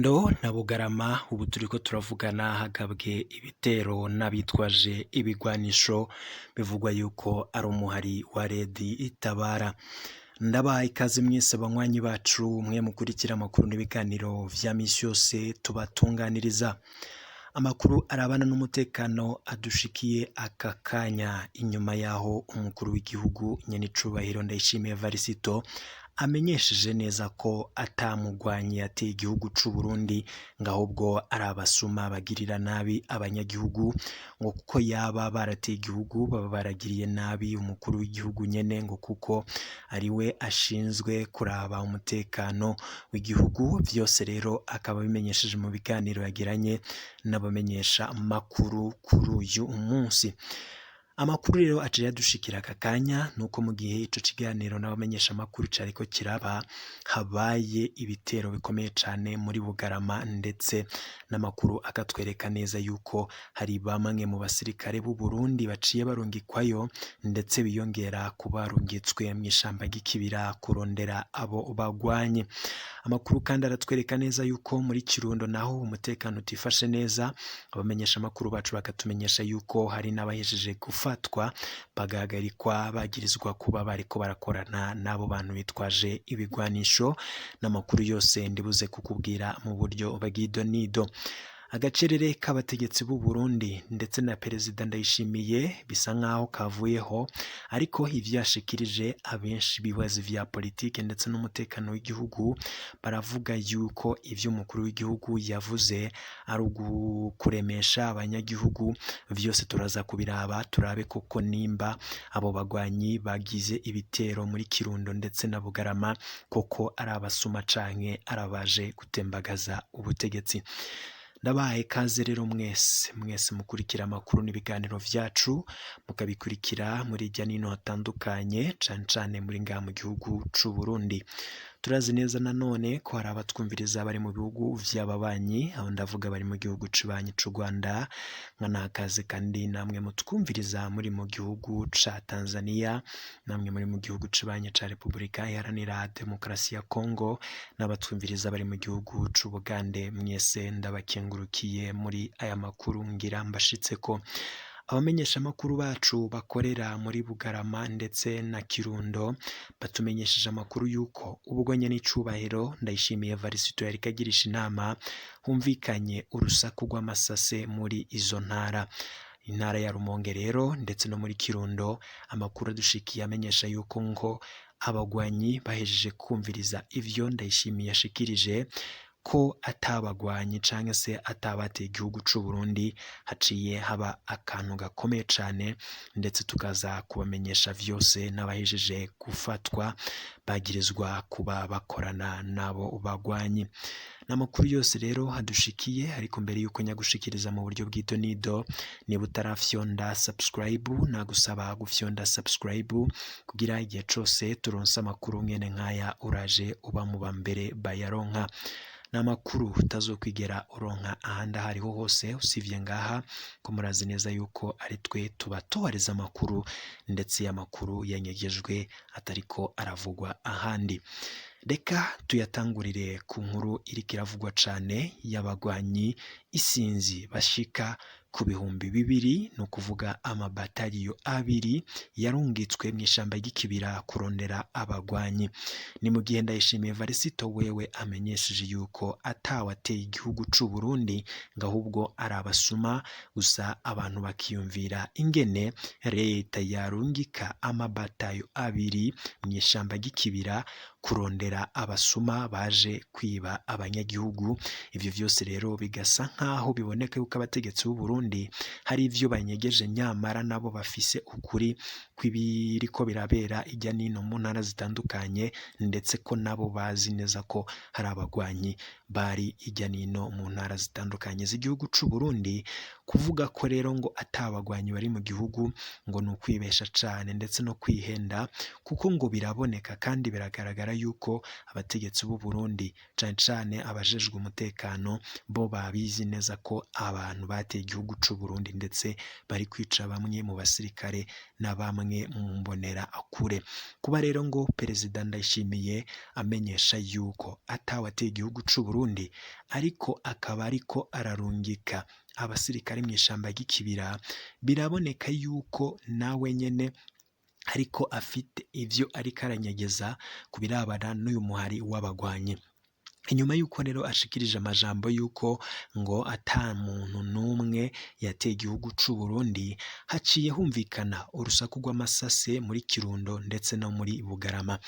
Kirundo na Bugarama ubu turiko turavugana hagabwe ibitero n'abitwaje ibigwanisho bivugwa yuko ari umuhari wa Red-Tabara. Ndabaha ikaze mwese banywanyi bacu mwe mukurikira amakuru n'ibiganiro vya misi yose tubatunganiriza. Amakuru arabana n'umutekano adushikiye aka kanya inyuma yaho umukuru w'igihugu nyenicubahiro Ndayishimiye Varisito amenyesheje neza ko atamugwanyi yateye igihugu c'u Burundi ngahubwo ari abasuma bagirira nabi abanyagihugu, ngo kuko yaba barateye igihugu baba baragiriye nabi umukuru w'igihugu nyene, ngo kuko ariwe ashinzwe kuraba umutekano w'igihugu. Vyose rero akaba bimenyesheje mu biganiro yagiranye n'abamenyesha makuru kuri uyu munsi. Amakuru rero aciye adushikira aka kanya nuko mu gihe ico kiganiro n'abamenyesha makuru cariko kiraba habaye ibitero bikomeye cane muri Bugarama, ndetse n'amakuru akatwereka neza yuko hari bamwe mu basirikare b'u Burundi baciye barungikwayo, ndetse biyongera kubarungitswe mw'ishamba ry'ikibira kurondera abo bagwanye. Amakuru kandi aratwereka neza yuko muri Kirundo naho umutekano utifashe neza, abamenyesha makuru bacu bakatumenyesha yuko hari n'abahejeje gufatwa bagahagarikwa bagirizwa kuba bariko barakorana n'abo bantu bitwaje ibigwanisho. N'amakuru yose ndibuze kukubwira mu buryo bw'idonido. Agacerere k'abategetsi b'u Burundi ndetse na Perezida Ndayishimiye bisa nkaho kavuyeho, ariko ivyo yashikirije abenshi bibaza vya politike ndetse n'umutekano w'igihugu baravuga yuko ivyo umukuru w'igihugu yavuze ari ukuremesha abanyagihugu. Vyose turaza kubiraba turabe koko nimba abo bagwanyi bagize ibitero muri Kirundo ndetse na Bugarama koko ari abasuma canke arabaje gutembagaza ubutegetsi. Ndabaye kaze rero mwese mukurikira amakuru n'ibiganiro vyacu, mukabikurikira muri irya nino hatandukanye cane cane muri ngaha mu gihugu c'u Burundi. Turazi neza nanone ko hari abatwumviriza bari mu bihugu vy'ababanyi, aho ndavuga bari mu gihugu c'ubanyi c'u Rwanda, nkanakaze kandi namwe mutwumviriza muri mu gihugu ca Tanzania, namwe muri mu gihugu c'ubanyi ca Repubulika Iharanira Demokarasi ya Kongo, n'abatwumviriza bari mu gihugu c'u Bugande. Mwese ndabakengurukiye muri aya makuru ngira mbashitseko. Abamenyesha amakuru bacu bakorera muri Bugarama ndetse na Kirundo batumenyesheje amakuru yuko ubwo nyenicubahiro Ndayishimiye Varisito yariko agirisha inama humvikanye urusaku rw'amasase muri izo ntara. Intara ya Rumonge rero ndetse no muri Kirundo, amakuru adushikiye amenyesha yuko ngo abagwanyi bahejeje kumviriza ivyo Ndayishimiye yashikirije ko atabagwanyi canke se atabateye igihugu c'u Burundi, haciye haba akantu gakomeye cane, ndetse tukaza kubamenyesha vyose n'abahejeje gufatwa bagirizwa kuba bakorana nabo bagwanyi. N'amakuru yose rero hadushikiye, ariko mbere yuko nyagushikiriza mu buryo bw'idonido, niba utarafyonda subscribe nagusaba gufyonda subscribe kugira igihe cose turonse amakuru mwene nkaya uraje uba mu bambere bayaronka. N'amakuru utazokwigera uronka ahandi ahariho hose usivye ngaha, ko murazi neza yuko ari twe tubatohereza amakuru, ndetse amakuru yanyegejwe atariko aravugwa ahandi. Reka tuyatangurire ku nkuru iriko iravugwa cane y'abagwanyi isinzi bashika ku bihumbi 200, no kuvuga amabatariyo 2 yarungitswe mw'ishamba ry'ikibira kurondera abagwanyi. Ni mu gihe Ndayishimiye Varisito wewe amenyesheje yuko atawateye igihugu c'u Burundi ngahubwo ari abasuma gusa, abantu bakiyumvira ingene leta yarungika amabatayo 2 mw'ishamba ry'ikibira kurondera abasuma baje kwiba abanyagihugu. Ivyo vyose rero bigasa nkaho biboneka yuko abategetsi b'u Burundi hari ivyo banyegeje, nyamara nabo bafise ukuri kw'ibiriko birabera irya nino mu ntara zitandukanye, ndetse ko nabo bazi neza ko hari abagwanyi bari irya nino mu ntara zitandukanye z'igihugu c'u Burundi. kuvuga ko rero ngo atabagwanyi bari mu gihugu ngo ni ukwibesha cane ndetse no kwihenda, kuko ngo biraboneka kandi biragaragara yuko abategetsi b'u Burundi cane cane abajejwe umutekano bo babizi neza ko abantu bateye igihugu c'u Burundi ndetse bari kwica bamwe mu basirikare na bamwe mu mbonera akure. Kuba rero ngo Perezida Ndayishimiye amenyesha yuko atawateye igihugu c'u Burundi ariko akaba ariko ararungika abasirikare mu ishamba ry'ikibira, biraboneka yuko nawe nyene ariko afite ivyo ariko aranyegeza ku birabana n'uyu muhari w'abagwanyi. Inyuma yuko rero ashikirije amajambo yuko ngo ata muntu n'umwe yateye igihugu c'u Burundi, haciye humvikana urusaku rw'amasase muri Kirundo ndetse no muri Bugarama.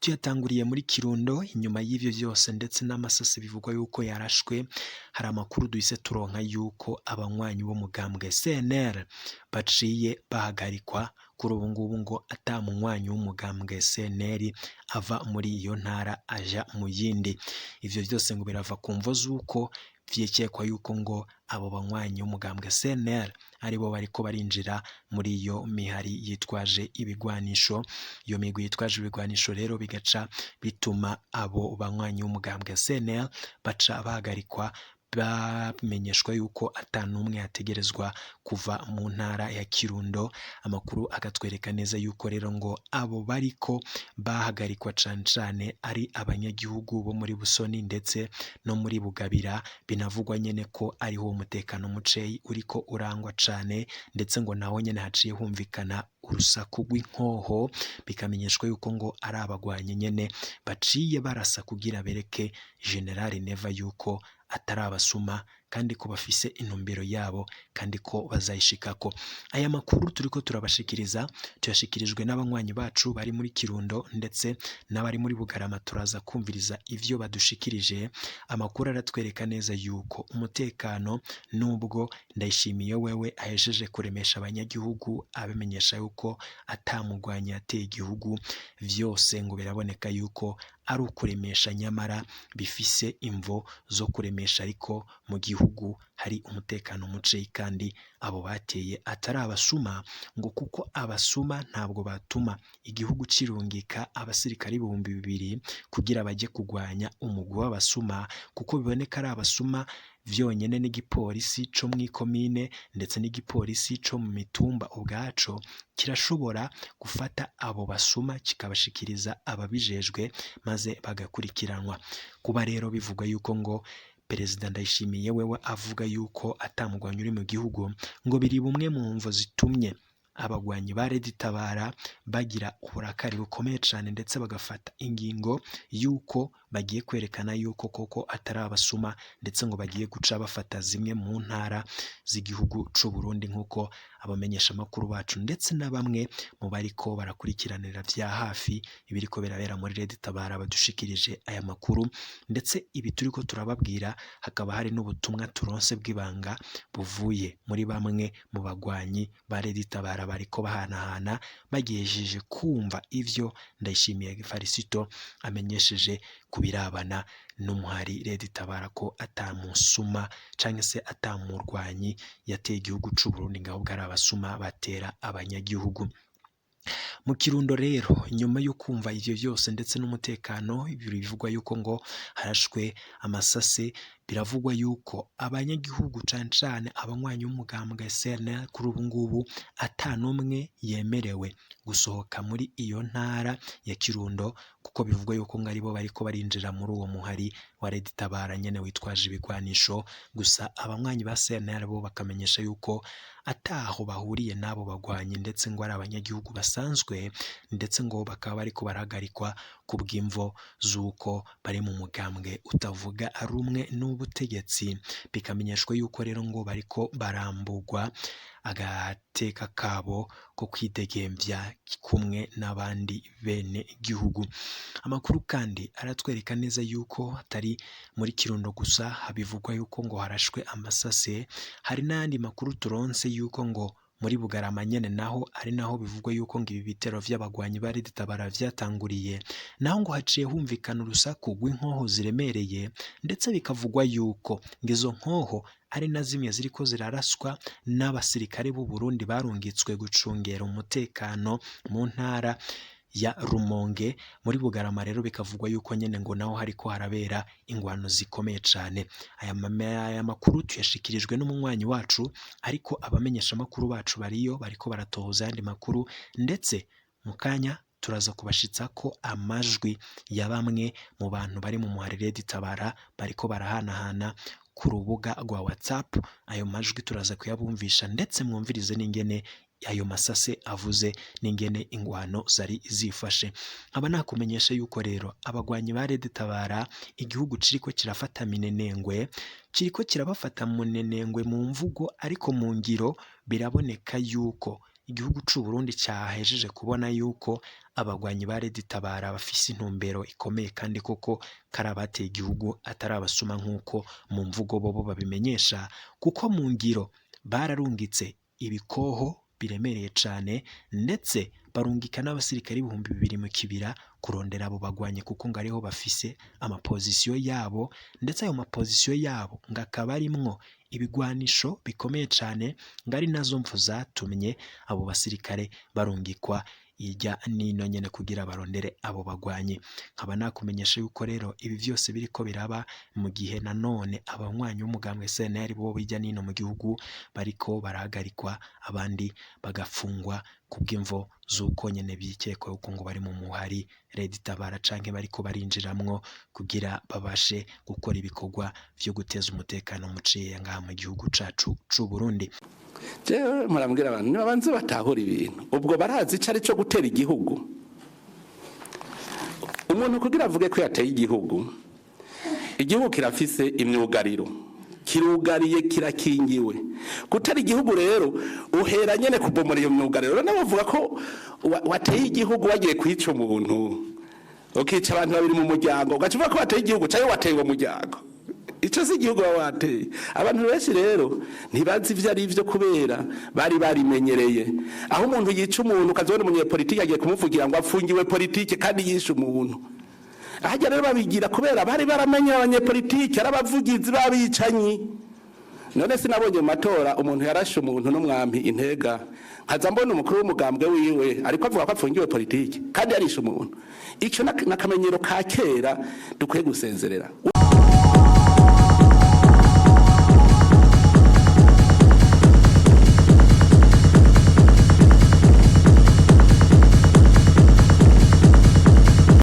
Tuyatanguriye muri Kirundo, inyuma y'ivyo vyose ndetse n'amasase bivugwa yuko yarashwe, hari amakuru duhise turonka yuko abanywanyi b'umugambwe CNL baciye bahagarikwa. Kuri ubu ngubu ngo ata munywanyi w'umugambwe CNL ava muri iyo ntara aja mu yindi. Ivyo vyose ngo birava ku mvo z'uko vyekekwa yuko ngo abo banywanyi b'umugambwe CNL aribo bariko barinjira muri iyo mihari yitwaje ibigwanisho. Iyo migwi yitwaje ibigwanisho rero bigaca bituma abo banywanyi b'umugambwe CNL baca bahagarikwa, bamenyeshwa yuko ata n'umwe yategerezwa kuva mu ntara ya Kirundo. Amakuru agatwereka neza yuko rero ngo abo bariko bahagarikwa cane cane ari abanyagihugu bo muri Busoni ndetse no muri Bugabira. Binavugwa nyene ko ariho umutekano muceyi uriko urangwa cane, ndetse ngo naho nyene haciye humvikana urusaku rw'inkoho, bikamenyeshwa yuko ngo ari abagwanyi nyene baciye barasa kugira bereke General Neva yuko atari abasuma kandi ko bafise intumbero yabo kandi ko bazayishikako. Aya makuru turiko turabashikiriza tuyashikirijwe n'abanywanyi bacu bari muri Kirundo ndetse n'abari muri Bugarama. Turaza kumviriza ivyo badushikirije. Amakuru aratwereka neza yuko umutekano, nubwo Ndayishimiye wewe ahejeje kuremesha abanyagihugu abimenyesha yuko atamugwanyi yateye igihugu, vyose ngo biraboneka yuko ari ukuremesha, nyamara bifise imvo zo kuremesha, ariko mu gihugu hari umutekano muceyi kandi abo bateye atari abasuma, ngo kuko abasuma ntabwo batuma igihugu cirungika abasirikari 2,000 kugira baje kugwanya umugwi w'abasuma, kuko biboneka ari abasuma vyonyene n'igipolisi co mw'ikomine ndetse n'igipolisi co mu mitumba ubwaco kirashobora gufata abo basuma kikabashikiriza ababijejwe maze bagakurikiranwa. Kuba rero bivugwa yuko ngo Perezida Ndayishimiye wewe avuga yuko atamugwanyi uri mu gihugu, ngo biri bumwe mu mvo zitumye abagwanyi ba Red-Tabara bagira uburakari bukomeye cane ndetse bagafata ingingo yuko bagiye kwerekana yuko koko atari abasuma, ndetse ngo bagiye guca bafata zimwe mu ntara z'igihugu c'u Burundi, nk'uko abamenyesha amakuru bacu ndetse na bamwe mu bariko barakurikiranira vya hafi ibiriko birabera muri Red-Tabara badushikirije aya makuru. Ndetse ibi turiko turababwira hakaba hari n'ubutumwa turonse bw'ibanga buvuye muri bamwe mu bagwanyi ba Red-Tabara bariko bahanahana bagejeje kumva ivyo Ndayishimiye Farisito amenyesheje kubirabana n'umuhari Red-Tabara ko atamusuma canke se atamurwanyi yateye igihugu c'u Burundi, ngo ahubwo ari abasuma batera abanyagihugu. Mu Kirundo rero, nyuma yo kumva ivyo vyose ndetse n'umutekano, bivugwa yuko ngo harashwe amasase, biravugwa yuko abanyagihugu cane cane abanywanyi b'umugambwe CNL kuri ubu ngubu ata n'umwe yemerewe gusohoka muri iyo ntara ya Kirundo, kuko bivugwa yuko ngo aribo bariko barinjira muri uwo muhari wa Red-Tabara nyene witwaje ibigwanisho. Gusa abanywanyi ba CNL bo bakamenyesha yuko ataho bahuriye n'abo bagwanyi, ndetse ngo ari abanyagihugu basanzwe, ndetse ngo bakaba bariko barahagarikwa ku bw'imvo z'uko bari mu mugambwe utavuga ari umwe n'ubutegetsi. Bikamenyeshwa yuko rero ngo bariko barambugwa agateka kabo ko kwidegemvya kumwe n'abandi bene igihugu. Amakuru kandi aratwereka neza yuko atari muri Kirundo gusa habivugwa yuko ngo harashwe amasase, hari n'andi makuru turonse yuko ngo muri Bugarama nyene naho ari naho bivugwa yuko ngo ibi bitero vy'abagwanyi ba Red-Tabara vyatanguriye, naho ngo haciye humvikana urusaku rw'inkoho ziremereye, ndetse bikavugwa yuko ngizo nkoho ari na zimwe ziriko ziraraswa n'abasirikare b'u Burundi barungitswe gucungera umutekano mu ntara ya Rumonge. Muri Bugarama rero bikavugwa yuko nyene ngo naho hariko harabera ingwano zikomeye cane. Aya makuru tuyashikirijwe n'umunywanyi wacu, ariko abamenyesha makuru bacu bariyo bariko baratoza yandi makuru, ndetse mukanya turaza kubashitsa ko amajwi ya bamwe mu bantu bari mu muhari Red-Tabara bariko barahanahana ku rubuga rwa WhatsApp. Ayo majwi turaza kuyabumvisha, ndetse mwumvirize n'ingene ayo masase avuze n'ingene ingwano zari zifashe. Nkaba nakumenyesha yuko rero abagwanyi ba Red-Tabara igihugu ciriko kirafata minenengwe, kiriko kirabafata munenengwe mu mvugo, ariko mu ngiro biraboneka yuko igihugu c'u Burundi cyahejeje kubona yuko abagwanyi ba Red-Tabara bafise intumbero ikomeye, kandi koko karabateye igihugu atari abasuma nk'uko mu mvugo bobo babimenyesha, kuko mu ngiro bararungitse ibikoho biremereye cane, ndetse barungika n'abasirikare 2000 mu kibira kurondera abo bagwanye, kuko ngo ariho bafise amapozisiyo yabo, ndetse ayo mapozisiyo yabo ngo akaba arimwo ibigwanisho bikomeye cane, ngo ari nazo mvu zatumye abo basirikare barungikwa ijya nino nyene kugira barondere abo bagwanye. Nkaba nakumenyesha yuko rero ibi vyose biriko biraba mu gihe nanone abanywanyi b'umugambwe CNL bo bijya nino mu gihugu bariko barahagarikwa, abandi bagafungwa kubw'imvo z'uko nyene bikekwa yuko ngo bari mu muhari Red-Tabara, canke bariko barinjiramwo kugira babashe gukora ibikorwa vyo guteza umutekano muciye ngaha mu gihugu cacu c'u Burundi. Jewe murambwira abantu nibabanze batahura ibintu, ubwo barazi ico ari cyo gutera igihugu. Umuntu kugira avuge ko yateye igihugu kirafise imyugariro, kirugariye, kirakingiwe. Gutera igihugu rero uhera nyene kubomora iyo myugariro. None bavuga ko wateye igihugu wagiye kwica umuntu, ukica abantu babiri mu muryango, ugacuvuga ko wateye igihugu cyayo wateye uwo muryango. Ico si igihugu wateye. Abantu benshi rero ntibazi ivyo ari byo kubera bari barimenyereye. Aho umuntu yica umuntu ukazobona umunyepolitike agiye kumuvugira ngo afungiwe politike kandi yishe umuntu. Ahajya rero babigira kubera bari baramenye abanyepolitike arabavugizi babicanyi. None sinabonye mu matora umuntu yarashe umuntu n'umwampi Intega, nkaza mbona umukuru w'umugambwe wiwe ariko avuga ko afungiwe politike kandi yarishe umuntu. Ico nakamenyero ka kera dukwiye gusezerera.